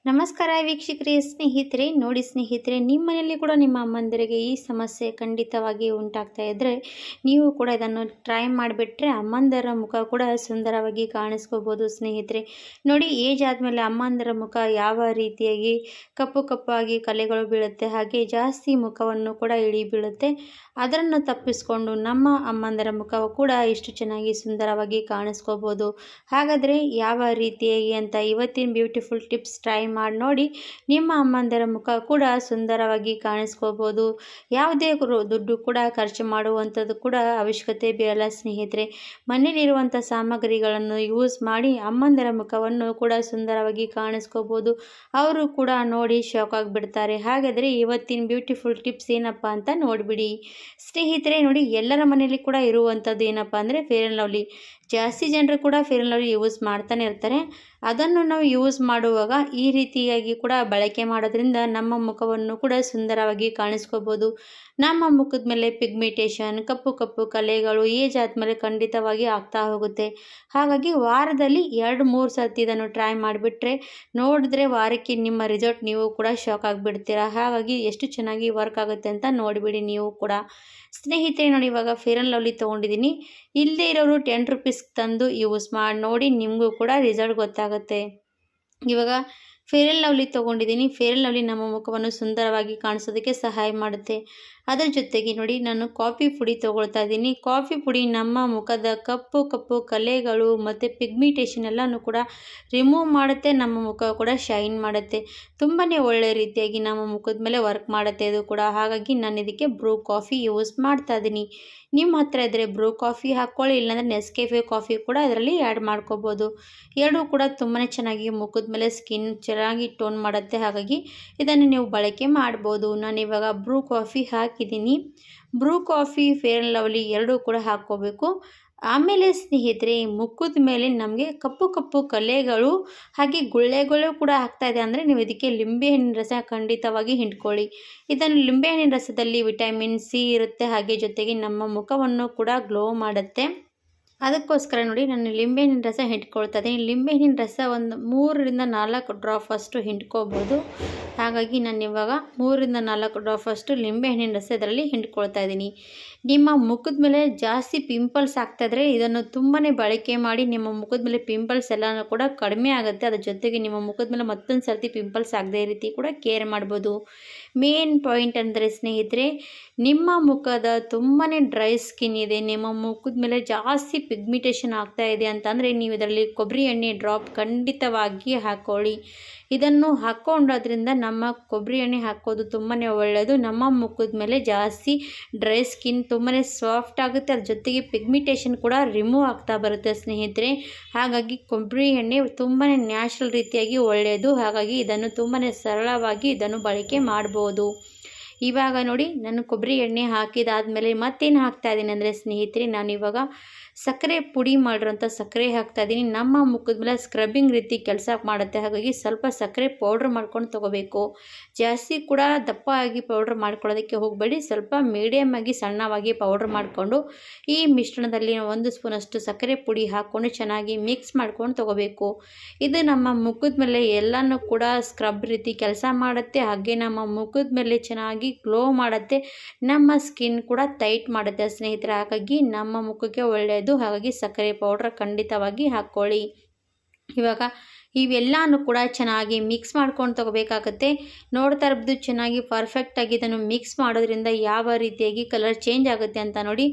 ನಮಸ್ಕಾರ ವೀಕ್ಷಕರೇ, ಸ್ನೇಹಿತರೆ. ನೋಡಿ ಸ್ನೇಹಿತರೆ, ನಿಮ್ಮ ಮನೆಯಲ್ಲಿ ಕೂಡ ನಿಮ್ಮ ಅಮ್ಮಂದಿರಿಗೆ ಈ ಸಮಸ್ಯೆ ಖಂಡಿತವಾಗಿ ಉಂಟಾಗ್ತಾ ಇದ್ದರೆ ನೀವು ಕೂಡ ಇದನ್ನು ಟ್ರೈ ಮಾಡಿಬಿಟ್ರೆ ಅಮ್ಮಂದರ ಮುಖ ಕೂಡ ಸುಂದರವಾಗಿ ಕಾಣಿಸ್ಕೋಬೋದು ಸ್ನೇಹಿತರೆ. ನೋಡಿ, ಏಜ್ ಆದಮೇಲೆ ಅಮ್ಮಂದರ ಮುಖ ಯಾವ ರೀತಿಯಾಗಿ ಕಪ್ಪು ಕಪ್ಪಾಗಿ ಕಲೆಗಳು ಬೀಳುತ್ತೆ, ಹಾಗೆ ಜಾಸ್ತಿ ಮುಖವನ್ನು ಕೂಡ ಇಳಿ ಬೀಳುತ್ತೆ. ಅದನ್ನು ತಪ್ಪಿಸ್ಕೊಂಡು ನಮ್ಮ ಅಮ್ಮಂದರ ಮುಖ ಕೂಡ ಇಷ್ಟು ಚೆನ್ನಾಗಿ ಸುಂದರವಾಗಿ ಕಾಣಿಸ್ಕೋಬೋದು. ಹಾಗಾದರೆ ಯಾವ ರೀತಿಯಾಗಿ ಅಂತ ಇವತ್ತಿನ ಬ್ಯೂಟಿಫುಲ್ ಟಿಪ್ಸ್ ಟ್ರೈ ಮಾಡಿ ನೋಡಿ. ನಿಮ್ಮ ಅಮ್ಮಂದಿರ ಮುಖ ಕೂಡ ಸುಂದರವಾಗಿ ಕಾಣಿಸ್ಕೋಬೋದು. ಯಾವುದೇ ದುಡ್ಡು ಕೂಡ ಖರ್ಚು ಮಾಡುವಂಥದ್ದು ಕೂಡ ಅವಶ್ಯಕತೆ ಬೀಳಲ್ಲ ಸ್ನೇಹಿತರೆ. ಮನೆಯಲ್ಲಿರುವಂಥ ಸಾಮಗ್ರಿಗಳನ್ನು ಯೂಸ್ ಮಾಡಿ ಅಮ್ಮಂದಿರ ಮುಖವನ್ನು ಕೂಡ ಸುಂದರವಾಗಿ ಕಾಣಿಸ್ಕೋಬೋದು. ಅವರು ಕೂಡ ನೋಡಿ ಶಾಕ್ ಆಗಿಬಿಡ್ತಾರೆ. ಹಾಗಾದರೆ ಇವತ್ತಿನ ಬ್ಯೂಟಿಫುಲ್ ಟಿಪ್ಸ್ ಏನಪ್ಪ ಅಂತ ನೋಡಿಬಿಡಿ ಸ್ನೇಹಿತರೆ. ನೋಡಿ, ಎಲ್ಲರ ಮನೆಯಲ್ಲಿ ಕೂಡ ಇರುವಂಥದ್ದು ಏನಪ್ಪ ಅಂದರೆ ಫೇರ್ ಆ್ಯಂಡ್ ಲವ್ಲಿ. ಜಾಸ್ತಿ ಜನರು ಕೂಡ ಫೇರ್ ಆ್ಯಂಡ್ ಲವ್ಲಿ ಯೂಸ್ ಮಾಡ್ತಾನೆ ಇರ್ತಾರೆ. ಅದನ್ನು ನಾವು ಯೂಸ್ ಮಾಡುವಾಗ ಈ ರೀತಿಯಾಗಿ ಕೂಡ ಬಳಕೆ ಮಾಡೋದ್ರಿಂದ ನಮ್ಮ ಮುಖವನ್ನು ಕೂಡ ಸುಂದರವಾಗಿ ಕಾಣಿಸ್ಕೋಬೋದು. ನಮ್ಮ ಮುಖದ ಮೇಲೆ ಪಿಗ್ಮೆಂಟೇಷನ್, ಕಪ್ಪು ಕಪ್ಪು ಕಲೆಗಳು ಏಜ್ ಆದಮೇಲೆ ಖಂಡಿತವಾಗಿ ಆಗ್ತಾ ಹೋಗುತ್ತೆ. ಹಾಗಾಗಿ ವಾರದಲ್ಲಿ 2-3 ಸರ್ತಿ ಇದನ್ನು ಟ್ರೈ ಮಾಡಿಬಿಟ್ರೆ ನೋಡಿದ್ರೆ ವಾರಕ್ಕೆ ನಿಮ್ಮ ರಿಸಲ್ಟ್ ನೀವು ಕೂಡ ಶಾಕ್ ಆಗಿಬಿಡ್ತೀರಾ. ಹಾಗಾಗಿ ಎಷ್ಟು ಚೆನ್ನಾಗಿ ವರ್ಕ್ ಆಗುತ್ತೆ ಅಂತ ನೋಡಿಬಿಡಿ ನೀವು ಕೂಡ ಸ್ನೇಹಿತರೆ. ನೋಡಿ, ಇವಾಗ ಫೇರ್ ಆ್ಯಂಡ್ ಲವ್ಲಿ ತೊಗೊಂಡಿದ್ದೀನಿ. ಇಲ್ಲದೇ ಇರೋರು 10 ರುಪೀಸ್ ತಂದು ಯೂಸ್ ಮಾಡಿ ನೋಡಿ, ನಿಮಗೂ ಕೂಡ ರಿಸಲ್ಟ್ ಗೊತ್ತಾಗುತ್ತೆ. ಇವಾಗ ಫೇರ್ ಆ್ಯಂಡ್ ಲವ್ಲಿ ತೊಗೊಂಡಿದ್ದೀನಿ. ಫೇರ್ ಆ್ಯಂಡ್ ಲವ್ಲಿ ನಮ್ಮ ಮುಖವನ್ನು ಸುಂದರವಾಗಿ ಕಾಣಿಸೋದಕ್ಕೆ ಸಹಾಯ ಮಾಡುತ್ತೆ. ಅದರ ಜೊತೆಗೆ ನೋಡಿ, ನಾನು ಕಾಫಿ ಪುಡಿ ತೊಗೊಳ್ತಾ ಇದ್ದೀನಿ. ಕಾಫಿ ಪುಡಿ ನಮ್ಮ ಮುಖದ ಕಪ್ಪು ಕಪ್ಪು ಕಲೆಗಳು ಮತ್ತು ಪಿಗ್ಮೆಂಟೇಷನ್ ಎಲ್ಲನೂ ಕೂಡ ರಿಮೂವ್ ಮಾಡುತ್ತೆ. ನಮ್ಮ ಮುಖ ಕೂಡ ಶೈನ್ ಮಾಡುತ್ತೆ. ತುಂಬಾ ಒಳ್ಳೆಯ ರೀತಿಯಾಗಿ ನಮ್ಮ ಮುಖದ ಮೇಲೆ ವರ್ಕ್ ಮಾಡುತ್ತೆ ಇದು ಕೂಡ. ಹಾಗಾಗಿ ನಾನು ಇದಕ್ಕೆ ಬ್ರೂ ಕಾಫಿ ಯೂಸ್ ಮಾಡ್ತಾ ಇದ್ದೀನಿ. ನಿಮ್ಮ ಹತ್ರ ಇದ್ದರೆ ಬ್ರೂ ಕಾಫಿ ಹಾಕ್ಕೊಳ್ಳಿ, ಇಲ್ಲಾಂದರೆ ನೆಸ್ಕೆಫೆ ಕಾಫಿ ಕೂಡ ಇದರಲ್ಲಿ ಆ್ಯಡ್ ಮಾಡ್ಕೋಬೋದು. ಎರಡೂ ಕೂಡ ತುಂಬಾ ಚೆನ್ನಾಗಿ ಮುಖದ ಮೇಲೆ ಸ್ಕಿನ್ ಚೆನ್ನಾಗಿ ಟೋನ್ ಮಾಡುತ್ತೆ. ಹಾಗಾಗಿ ಇದನ್ನು ನೀವು ಬಳಕೆ ಮಾಡ್ಬೋದು. ನಾನಿವಾಗ ಬ್ರೂ ಕಾಫಿ ಹಾಕಿದ್ದೀನಿ. Bru coffee, Fair and Lovely ಎರಡೂ ಕೂಡ ಹಾಕ್ಕೋಬೇಕು. ಆಮೇಲೆ ಸ್ನೇಹಿತರೆ, ಮುಖದ ಮೇಲೆ ನಮಗೆ ಕಪ್ಪು ಕಪ್ಪು ಕಲೆಗಳು ಹಾಗೆ ಗುಳ್ಳೆಗಳು ಕೂಡ ಆಗ್ತಾಯಿದೆ ಅಂದರೆ ನೀವು ಇದಕ್ಕೆ ಲಿಂಬೆಹಣ್ಣಿನ ರಸ ಖಂಡಿತವಾಗಿ ಹಿಂಡ್ಕೊಳ್ಳಿ. ಇದನ್ನು ಲಿಂಬೆಹಣ್ಣಿನ ರಸದಲ್ಲಿ ವಿಟಮಿನ್ ಸಿ ಇರುತ್ತೆ, ಹಾಗೆ ಜೊತೆಗೆ ನಮ್ಮ ಮುಖವನ್ನು ಕೂಡ ಗ್ಲೋ ಮಾಡುತ್ತೆ. ಅದಕ್ಕೋಸ್ಕರ ನೋಡಿ, ನಾನು ಲಿಂಬೆಹಣ್ಣಿನ ರಸ ಹಿಂಡ್ಕೊಳ್ತಾ ಇದ್ದೀನಿ. ಲಿಂಬೆಹಣ್ಣಿನ ರಸ ಒಂದು 3-4 ಡ್ರಾಪ್ ಅಷ್ಟು ಹಿಂಡ್ಕೋಬೋದು. ಹಾಗಾಗಿ ನಾನು ಇವಾಗ 3-4 ಡ್ರಾಪ್ ಅಷ್ಟು ಲಿಂಬೆಹಣ್ಣಿನ ರಸ ಇದರಲ್ಲಿ ಹಿಂಡ್ಕೊಳ್ತಾ ಇದ್ದೀನಿ. ನಿಮ್ಮ ಮುಖದ ಮೇಲೆ ಜಾಸ್ತಿ ಪಿಂಪಲ್ಸ್ ಆಗ್ತಾಯಿದ್ರೆ ಇದನ್ನು ತುಂಬಾ ಬಳಕೆ ಮಾಡಿ. ನಿಮ್ಮ ಮುಖದ ಮೇಲೆ ಪಿಂಪಲ್ಸ್ ಎಲ್ಲನೂ ಕೂಡ ಕಡಿಮೆ ಆಗುತ್ತೆ. ಅದ್ರ ಜೊತೆಗೆ ನಿಮ್ಮ ಮುಖದ ಮೇಲೆ ಮತ್ತೊಂದು ಸರ್ತಿ ಪಿಂಪಲ್ಸ್ ಆಗದೇ ರೀತಿ ಕೂಡ ಕೇರ್ ಮಾಡ್ಬೋದು. ಮೇನ್ ಪಾಯಿಂಟ್ ಅಂದರೆ ಸ್ನೇಹಿತರೆ, ನಿಮ್ಮ ಮುಖದ ತುಂಬಾ ಡ್ರೈ ಸ್ಕಿನ್ ಇದೆ, ನಿಮ್ಮ ಮುಖದ ಮೇಲೆ ಜಾಸ್ತಿ ಪಿಗ್ಮೆಂಟೇಷನ್ ಆಗ್ತಾ ಇದೆ ಅಂತಂದರೆ ನೀವು ಇದರಲ್ಲಿ ಕೊಬ್ಬರಿ ಎಣ್ಣೆ ಡ್ರಾಪ್ ಖಂಡಿತವಾಗಿ ಹಾಕ್ಕೊಳ್ಳಿ. ಇದನ್ನು ಹಾಕ್ಕೊಂಡೋದ್ರಿಂದ ನಮ್ಮ ಕೊಬ್ಬರಿ ಎಣ್ಣೆ ಹಾಕೋದು ತುಂಬಾ ಒಳ್ಳೆಯದು. ನಮ್ಮ ಮುಖದ ಮೇಲೆ ಜಾಸ್ತಿ ಡ್ರೈ ಸ್ಕಿನ್ ತುಂಬಾ ಸಾಫ್ಟ್ ಆಗುತ್ತೆ. ಅದ್ರ ಜೊತೆಗೆ ಪಿಗ್ಮೆಂಟೇಷನ್ ಕೂಡ ರಿಮೂವ್ ಆಗ್ತಾ ಬರುತ್ತೆ ಸ್ನೇಹಿತರೆ. ಹಾಗಾಗಿ ಕೊಬ್ಬರಿ ಎಣ್ಣೆ ತುಂಬಾ ನ್ಯಾಚುರಲ್ ರೀತಿಯಾಗಿ ಒಳ್ಳೆಯದು. ಹಾಗಾಗಿ ಇದನ್ನು ತುಂಬಾ ಸರಳವಾಗಿ ಇದನ್ನು ಬಳಕೆ ಮಾಡ್ಬೋದು. ಇವಾಗ ನೋಡಿ, ನಾನು ಕೊಬ್ಬರಿ ಎಣ್ಣೆ ಹಾಕಿದಾದ್ಮೇಲೆ ಮತ್ತೇನು ಹಾಕ್ತಾಯಿದ್ದೀನಿ ಅಂದರೆ ಸ್ನೇಹಿತರೆ, ನಾನಿವಾಗ ಸಕ್ಕರೆ ಪುಡಿ ಮಾಡಿರೋಂಥ ಸಕ್ಕರೆ ಹಾಕ್ತಾಯಿದ್ದೀನಿ. ನಮ್ಮ ಮುಖದ ಮೇಲೆ ಸ್ಕ್ರಬ್ಬಿಂಗ್ ರೀತಿ ಕೆಲಸ ಮಾಡುತ್ತೆ. ಹಾಗಾಗಿ ಸ್ವಲ್ಪ ಸಕ್ಕರೆ ಪೌಡ್ರ್ ಮಾಡ್ಕೊಂಡು ತೊಗೋಬೇಕು. ಜಾಸ್ತಿ ಕೂಡ ದಪ್ಪ ಆಗಿ ಪೌಡ್ರ್ ಮಾಡ್ಕೊಳ್ಳೋದಕ್ಕೆ ಹೋಗಬೇಡಿ. ಸ್ವಲ್ಪ ಮೀಡಿಯಮ್ ಆಗಿ ಸಣ್ಣವಾಗಿ ಪೌಡ್ರ್ ಮಾಡಿಕೊಂಡು ಈ ಮಿಶ್ರಣದಲ್ಲಿ 1 ಸ್ಪೂನಷ್ಟು ಸಕ್ಕರೆ ಪುಡಿ ಹಾಕ್ಕೊಂಡು ಚೆನ್ನಾಗಿ ಮಿಕ್ಸ್ ಮಾಡ್ಕೊಂಡು ತೊಗೋಬೇಕು. ಇದು ನಮ್ಮ ಮುಖದ ಮೇಲೆ ಎಲ್ಲನೂ ಕೂಡ ಸ್ಕ್ರಬ್ ರೀತಿ ಕೆಲಸ ಮಾಡುತ್ತೆ. ಹಾಗೆ ನಮ್ಮ ಮುಖದ ಮೇಲೆ ಚೆನ್ನಾಗಿ ಗ್ಲೋ ಮಾಡುತ್ತೆ. ನಮ್ಮ ಸ್ಕಿನ್ ಕೂಡ ಟೈಟ್ ಮಾಡುತ್ತೆ ಸ್ನೇಹಿತರೆ. ಹಾಗಾಗಿ ನಮ್ಮ ಮುಖಕ್ಕೆ ಒಳ್ಳೆಯದು. ಹಾಗಾಗಿ ಸಕ್ಕರೆ ಪೌಡ್ರ್ ಖಂಡಿತವಾಗಿ ಹಾಕ್ಕೊಳ್ಳಿ. ಇವಾಗ ಇವೆಲ್ಲನೂ ಕೂಡ ಚೆನ್ನಾಗಿ ಮಿಕ್ಸ್ ಮಾಡ್ಕೊಂಡು ತೊಗೋಬೇಕಾಗತ್ತೆ. ನೋಡ್ತಾ ಇರ್ಬೋದು ಚೆನ್ನಾಗಿ ಪರ್ಫೆಕ್ಟಾಗಿ ಇದನ್ನು ಮಿಕ್ಸ್ ಮಾಡೋದ್ರಿಂದ ಯಾವ ರೀತಿಯಾಗಿ ಕಲರ್ ಚೇಂಜ್ ಆಗುತ್ತೆ ಅಂತ ನೋಡಿ.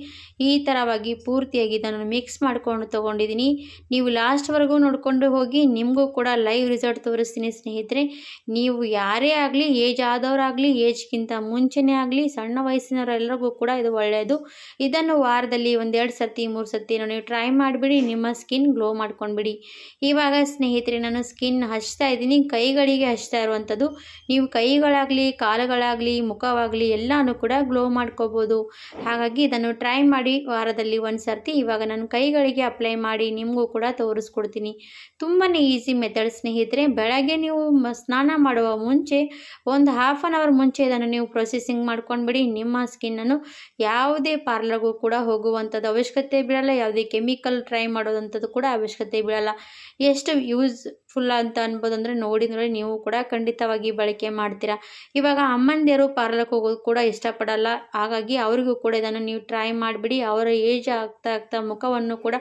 ಈ ಥರವಾಗಿ ಪೂರ್ತಿಯಾಗಿ ಇದನ್ನು ಮಿಕ್ಸ್ ಮಾಡ್ಕೊಂಡು ತೊಗೊಂಡಿದ್ದೀನಿ. ನೀವು ಲಾಸ್ಟ್ವರೆಗೂ ನೋಡಿಕೊಂಡು ಹೋಗಿ, ನಿಮಗೂ ಕೂಡ ಲೈವ್ ರಿಸಲ್ಟ್ ತೋರಿಸ್ತೀನಿ ಸ್ನೇಹಿತರೆ. ನೀವು ಯಾರೇ ಆಗಲಿ, ಏಜ್ ಆದವರಾಗಲಿ, ಏಜ್ಗಿಂತ ಮುಂಚೆನೇ ಆಗಲಿ, ಸಣ್ಣ ವಯಸ್ಸಿನವರೆಲ್ಲರಿಗೂ ಕೂಡ ಇದು ಒಳ್ಳೆಯದು. ಇದನ್ನು ವಾರದಲ್ಲಿ 1-2 ಸರ್ತಿ 3 ಸರ್ತಿ ನೀವು ಟ್ರೈ ಮಾಡಿಬಿಡಿ. ನಿಮ್ಮ ಸ್ಕಿನ್ ಗ್ಲೋ ಮಾಡ್ಕೊಂಡ್ಬಿಡಿ. ಇವಾಗ ಸ್ನೇಹಿತರೆ, ನಾನು ಸ್ಕಿನ್ ಹಚ್ತಾ ಇದ್ದೀನಿ. ಕೈಗಳಿಗೆ ಹಚ್ತಾ ಇರುವಂಥದ್ದು. ನೀವು ಕೈಗಳಾಗಲಿ, ಕಾಲುಗಳಾಗಲಿ, ಮುಖವಾಗಲಿ ಎಲ್ಲನೂ ಕೂಡ ಗ್ಲೋ ಮಾಡ್ಕೋಬೋದು. ಹಾಗಾಗಿ ಇದನ್ನು ಟ್ರೈ ಮಾಡಿ ವಾರದಲ್ಲಿ 1 ಸರ್ತಿ. ಇವಾಗ ನಾನು ಕೈಗಳಿಗೆ ಅಪ್ಲೈ ಮಾಡಿ ನಿಮಗೂ ಕೂಡ ತೋರಿಸ್ಕೊಡ್ತೀನಿ. ತುಂಬಾ ಈಸಿ ಮೆಥಡ್ ಸ್ನೇಹಿತರೆ. ಬೆಳಗ್ಗೆ ನೀವು ಸ್ನಾನ ಮಾಡುವ ಮುಂಚೆ ಒಂದು ಹಾಫ್ ಆನ್ ಅವರ್ ಮುಂಚೆ ಇದನ್ನು ನೀವು ಪ್ರೊಸೆಸಿಂಗ್ ಮಾಡ್ಕೊಂಡ್ಬಿಡಿ. ನಿಮ್ಮ ಸ್ಕಿನ್ನನ್ನು ಯಾವುದೇ ಪಾರ್ಲರ್ಗೂ ಕೂಡ ಹೋಗುವಂಥದ್ದು ಅವಶ್ಯಕತೆ ಬೀಳಲ್ಲ. ಯಾವುದೇ ಕೆಮಿಕಲ್ ಟ್ರೈ ಮಾಡೋದಂಥದ್ದು ಕೂಡ ಅವಶ್ಯಕತೆ ಬೀಳಲ್ಲ. ಎಷ್ಟು ಫುಲ್ ಅಂತ ಅನ್ಬೋದು. ಅಂದರೆ ನೋಡಿ ನೀವು ಕೂಡ ಖಂಡಿತವಾಗಿ ಬಳಕೆ ಮಾಡ್ತೀರಾ. ಇವಾಗ ಅಮ್ಮಂದಿರು ಪಾರ್ಲರ್ಗೆ ಹೋಗೋದು ಕೂಡ ಇಷ್ಟಪಡಲ್ಲ, ಹಾಗಾಗಿ ಅವರಿಗೂ ಕೂಡ ಇದನ್ನು ನೀವು ಟ್ರೈ ಮಾಡಿಬಿಡಿ. ಅವರ ಏಜ್ ಆಗ್ತಾ ಆಗ್ತಾ ಮುಖವನ್ನು ಕೂಡ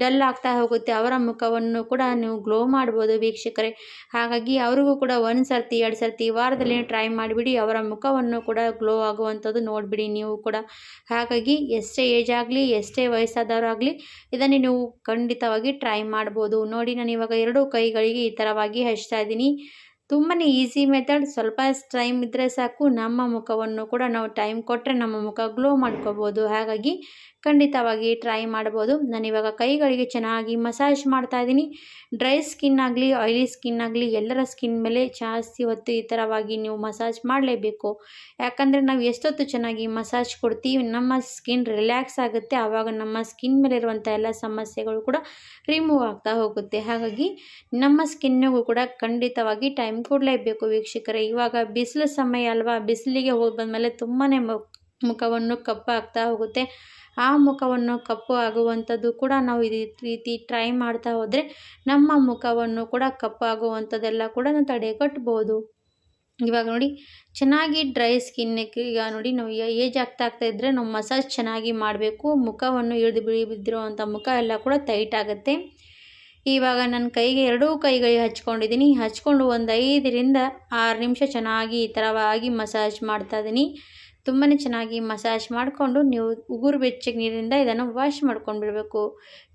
ಡಲ್ ಆಗ್ತಾ ಹೋಗುತ್ತೆ, ಅವರ ಮುಖವನ್ನು ಕೂಡ ನೀವು ಗ್ಲೋ ಮಾಡ್ಬೋದು ವೀಕ್ಷಕರೇ. ಹಾಗಾಗಿ ಅವ್ರಿಗೂ ಕೂಡ 1 ಸರ್ತಿ 2 ಸರ್ತಿ ವಾರದಲ್ಲಿ ಟ್ರೈ ಮಾಡಿಬಿಡಿ, ಅವರ ಮುಖವನ್ನು ಕೂಡ ಗ್ಲೋ ಆಗುವಂಥದ್ದು ನೋಡಿಬಿಡಿ ನೀವು ಕೂಡ. ಹಾಗಾಗಿ ಎಷ್ಟೇ ಏಜ್ ಆಗಲಿ ಎಷ್ಟೇ ವಯಸ್ಸಾದವರಾಗಲಿ ಇದನ್ನು ನೀವು ಖಂಡಿತವಾಗಿ ಟ್ರೈ ಮಾಡ್ಬೋದು. ನೋಡಿ ನಾನು ಇವಾಗ 2 ಕೈಗಳಿಗೆ ಈ ಥರವಾಗಿ ಹಚ್ತಾ ಇದ್ದೀನಿ. ತುಂಬಾ ಈಸಿ ಮೆಥಡ್, ಸ್ವಲ್ಪ ಟೈಮ್ ಇದ್ದರೆ ಸಾಕು, ನಮ್ಮ ಮುಖವನ್ನು ಕೂಡ ನಾವು ಟೈಮ್ ಕೊಟ್ಟರೆ ನಮ್ಮ ಮುಖ ಗ್ಲೋ ಮಾಡ್ಕೋಬೋದು. ಹಾಗಾಗಿ ಖಂಡಿತವಾಗಿ ಟ್ರೈ ಮಾಡ್ಬೋದು. ನಾನಿವಾಗ ಕೈಗಳಿಗೆ ಚೆನ್ನಾಗಿ ಮಸಾಜ್ ಮಾಡ್ತಾ ಇದ್ದೀನಿ. ಡ್ರೈ ಸ್ಕಿನ್ ಆಗಲಿ ಆಯಿಲಿ ಸ್ಕಿನ್ ಆಗಲಿ ಎಲ್ಲರ ಸ್ಕಿನ್ ಮೇಲೆ ಜಾಸ್ತಿ ಹೊತ್ತು ಈ ಥರವಾಗಿ ನೀವು ಮಸಾಜ್ ಮಾಡಲೇಬೇಕು. ಯಾಕಂದರೆ ನಾವು ಎಷ್ಟೊತ್ತು ಚೆನ್ನಾಗಿ ಮಸಾಜ್ ಕೊಡ್ತೀವಿ ನಮ್ಮ ಸ್ಕಿನ್ ರಿಲ್ಯಾಕ್ಸ್ ಆಗುತ್ತೆ, ಆವಾಗ ನಮ್ಮ ಸ್ಕಿನ್ ಮೇಲೆ ಇರುವಂಥ ಎಲ್ಲ ಸಮಸ್ಯೆಗಳು ಕೂಡ ರಿಮೂವ್ ಆಗ್ತಾ ಹೋಗುತ್ತೆ. ಹಾಗಾಗಿ ನಮ್ಮ ಸ್ಕಿನ್ನಿಗೂ ಕೂಡ ಖಂಡಿತವಾಗಿ ಟೈಮ್ ಕೊಡಲೇಬೇಕು ವೀಕ್ಷಕರೇ. ಇವಾಗ ಬಿಸಿಲು ಸಮಯ ಅಲ್ವಾ, ಬಿಸಿಲಿಗೆ ಹೋಗಿ ಬಂದಮೇಲೆ ತುಂಬಾ ಮುಖವನ್ನು ಕಪ್ಪಾಗ್ತಾ ಹೋಗುತ್ತೆ. ಆ ಮುಖವನ್ನು ಕಪ್ಪು ಆಗುವಂಥದ್ದು ಕೂಡ ನಾವು ಈ ರೀತಿ ಟ್ರೈ ಮಾಡ್ತಾ ಹೋದರೆ ನಮ್ಮ ಮುಖವನ್ನು ಕೂಡ ಕಪ್ಪಾಗುವಂಥದ್ದೆಲ್ಲ ಕೂಡ ನಾವು ತಡೆಗಟ್ಬೋದು. ಇವಾಗ ನೋಡಿ ಚೆನ್ನಾಗಿ ಡ್ರೈ ಸ್ಕಿನ್ನಿಗೆ ಈಗ ನೋಡಿ ನಾವು ಏಜ್ ಆಗ್ತಾ ಇದ್ದರೆ ನಾವು ಮಸಾಜ್ ಚೆನ್ನಾಗಿ ಮಾಡಬೇಕು. ಮುಖವನ್ನು ಇಳಿದು ಬಿದ್ದಿರುವಂಥ ಮುಖ ಎಲ್ಲ ಕೂಡ ಟೈಟ್ ಆಗುತ್ತೆ. ಇವಾಗ ನನ್ನ ಕೈಗೆ 2 ಕೈಗಳಿಗೆ ಹಚ್ಕೊಂಡಿದ್ದೀನಿ. ಹಚ್ಕೊಂಡು ಒಂದು 5ರಿಂದ 6 ನಿಮಿಷ ಚೆನ್ನಾಗಿ ಈ ಥರವಾಗಿ ಮಸಾಜ್ ಮಾಡ್ತಾ ಇದ್ದೀನಿ. ತುಂಬಾ ಚೆನ್ನಾಗಿ ಮಸಾಜ್ ಮಾಡಿಕೊಂಡು ನೀವು ಉಗುರು ಬೆಚ್ಚಗೆ ನೀರಿನಿಂದ ಇದನ್ನು ವಾಶ್ ಮಾಡ್ಕೊಂಡು ಬಿಡಬೇಕು.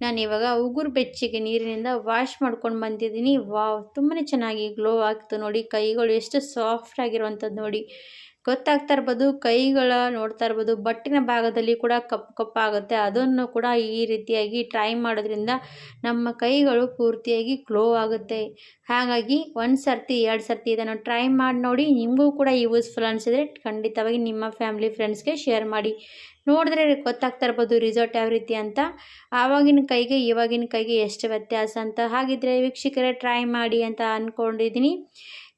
ನಾನಿವಾಗ ಉಗುರು ಬೆಚ್ಚಗೆ ನೀರಿನಿಂದ ವಾಶ್ ಮಾಡ್ಕೊಂಡು ಬಂದಿದ್ದೀನಿ. ವಾವ್, ತುಂಬಾ ಚೆನ್ನಾಗಿ ಗ್ಲೋ ಆಗ್ತು ನೋಡಿ. ಕೈಗಳು ಎಷ್ಟು ಸಾಫ್ಟ್ ಆಗಿರುವಂಥದ್ದು ನೋಡಿ, ಗೊತ್ತಾಗ್ತಾ ಇರ್ಬೋದು. ಕೈಗಳ ನೋಡ್ತಾ ಇರ್ಬೋದು, ಬಟ್ಟಿನ ಭಾಗದಲ್ಲಿ ಕೂಡ ಕಪ್ಪಾಗುತ್ತೆ. ಅದನ್ನು ಕೂಡ ಈ ರೀತಿಯಾಗಿ ಟ್ರೈ ಮಾಡೋದ್ರಿಂದ ನಮ್ಮ ಕೈಗಳು ಪೂರ್ತಿಯಾಗಿ ಗ್ಲೋ ಆಗುತ್ತೆ. ಹಾಗಾಗಿ 1 ಸರ್ತಿ 2 ಸರ್ತಿ ಇದನ್ನು ಟ್ರೈ ಮಾಡಿ ನೋಡಿ. ನಿಮಗೂ ಕೂಡ ಯೂಸ್ಫುಲ್ ಅನಿಸಿದ್ರೆ ಖಂಡಿತವಾಗಿ ನಿಮ್ಮ ಫ್ಯಾಮಿಲಿ ಫ್ರೆಂಡ್ಸ್ಗೆ ಶೇರ್ ಮಾಡಿ. ನೋಡಿದ್ರೆ ಗೊತ್ತಾಗ್ತಾ ಇರ್ಬೋದು ರಿಸಲ್ಟ್ ಯಾವ ರೀತಿ ಅಂತ, ಆವಾಗಿನ ಕೈಗೆ ಇವಾಗಿನ ಕೈಗೆ ಎಷ್ಟು ವ್ಯತ್ಯಾಸ ಅಂತ. ಹಾಗಿದ್ರೆ ವೀಕ್ಷಕರೇ ಟ್ರೈ ಮಾಡಿ ಅಂತ ಅಂದ್ಕೊಂಡಿದ್ದೀನಿ.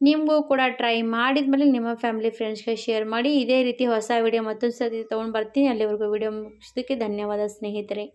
ನಿಮಗೂ ಕೂಡ ಟ್ರೈ ಮಾಡಿದ್ಮೇಲೆ ನಿಮ್ಮ ಫ್ಯಾಮಿಲಿ ಫ್ರೆಂಡ್ಸ್ಗೆ ಶೇರ್ ಮಾಡಿ. ಇದೇ ರೀತಿ ಹೊಸ ವಿಡಿಯೋ ಮತ್ತೊಂದು ಸರ್ತಿ ತೊಗೊಂಡು ಬರ್ತೀನಿ. ಅಲ್ಲಿವರೆಗೂ ವಿಡಿಯೋ ಮುಗಿಸೋದಕ್ಕೆ ಧನ್ಯವಾದ ಸ್ನೇಹಿತರೆ.